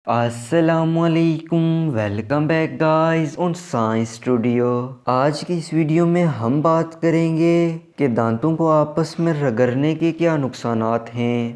السلام علیکم، welcome back guys on science studio. آج کی اس ویڈیو میں ہم بات کریں گے کہ دانتوں کو آپس میں رگڑنے کے کیا نقصانات ہیں۔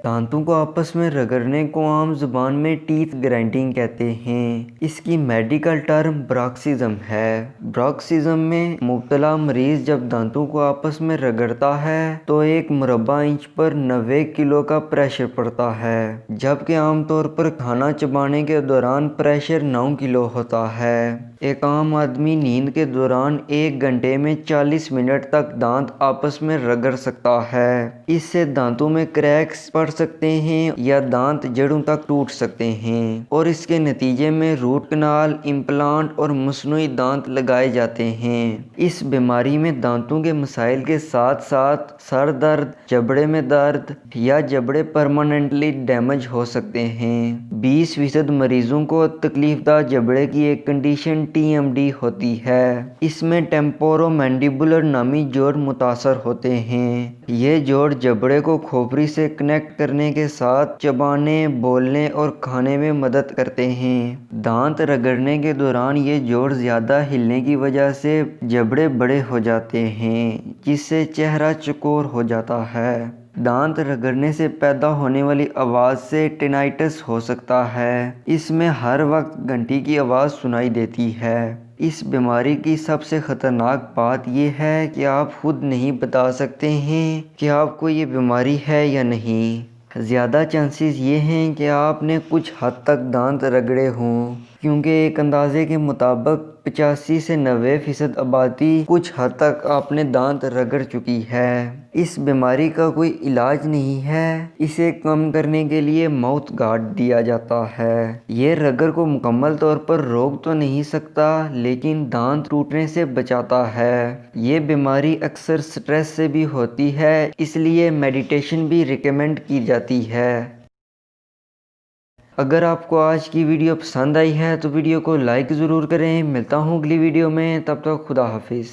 دانتوں کو آپس میں رگڑنے کو عام زبان میں ٹیتھ گرائنڈنگ کہتے ہیں۔ اس کی میڈیکل ٹرم بروکسزم ہے۔ بروکسزم میں مبتلا مریض جب دانتوں کو آپس میں رگڑتا ہے تو ایک مربع انچ پر 90 کلو کا پریشر پڑتا ہے، جبکہ عام طور پر کھانا چبانے کے دوران پریشر 9 کلو ہوتا ہے۔ ایک عام آدمی نیند کے دوران 1 گھنٹے میں 40 منٹ تک دانت آپس میں رگڑ سکتا ہے۔ اس سے دانتوں میں کریکس پڑ سکتے ہیں یا دانت جڑوں تک ٹوٹ سکتے ہیں، اور اس کے نتیجے میں روٹ کنال، امپلانٹ اور مصنوعی دانت لگائے جاتے ہیں۔ اس بیماری میں دانتوں کے مسائل کے ساتھ ساتھ سر درد، جبڑے میں درد یا جبڑے پرماننٹلی ڈیمیج ہو سکتے ہیں۔ 20% مریضوں کو تکلیف دہ جبڑے کی ایک کنڈیشن TMD ہوتی ہے۔ اس میں ٹیمپورو مینڈیبولر نامی جوڑ متاثر ہوتے ہیں۔ یہ جوڑ جبڑے کو کھوپڑی سے کنیکٹ کرنے کے ساتھ چبانے، بولنے اور کھانے میں مدد کرتے ہیں۔ دانت رگڑنے کے دوران یہ جوڑ زیادہ ہلنے کی وجہ سے جبڑے بڑے ہو جاتے ہیں، جس سے چہرہ چوکور ہو جاتا ہے۔ دانت رگڑنے سے پیدا ہونے والی آواز سے ٹینائٹس ہو سکتا ہے۔ اس میں ہر وقت گھنٹی کی آواز سنائی دیتی ہے۔ اس بیماری کی سب سے خطرناک بات یہ ہے کہ آپ خود نہیں بتا سکتے ہیں کہ آپ کو یہ بیماری ہے یا نہیں۔ زیادہ چانسز یہ ہیں کہ آپ نے کچھ حد تک دانت رگڑے ہوں، کیونکہ ایک اندازے کے مطابق 85 سے 90% آبادی کچھ حد تک اپنے دانت رگڑ چکی ہے۔ اس بیماری کا کوئی علاج نہیں ہے۔ اسے کم کرنے کے لیے ماؤتھ گارڈ دیا جاتا ہے۔ یہ رگڑ کو مکمل طور پر روک تو نہیں سکتا، لیکن دانت ٹوٹنے سے بچاتا ہے۔ یہ بیماری اکثر سٹریس سے بھی ہوتی ہے، اس لیے میڈیٹیشن بھی ریکمینڈ کی جاتی ہے۔ اگر آپ کو آج کی ویڈیو پسند آئی ہے تو ویڈیو کو لائک ضرور کریں۔ ملتا ہوں اگلی ویڈیو میں، تب تک خدا حافظ۔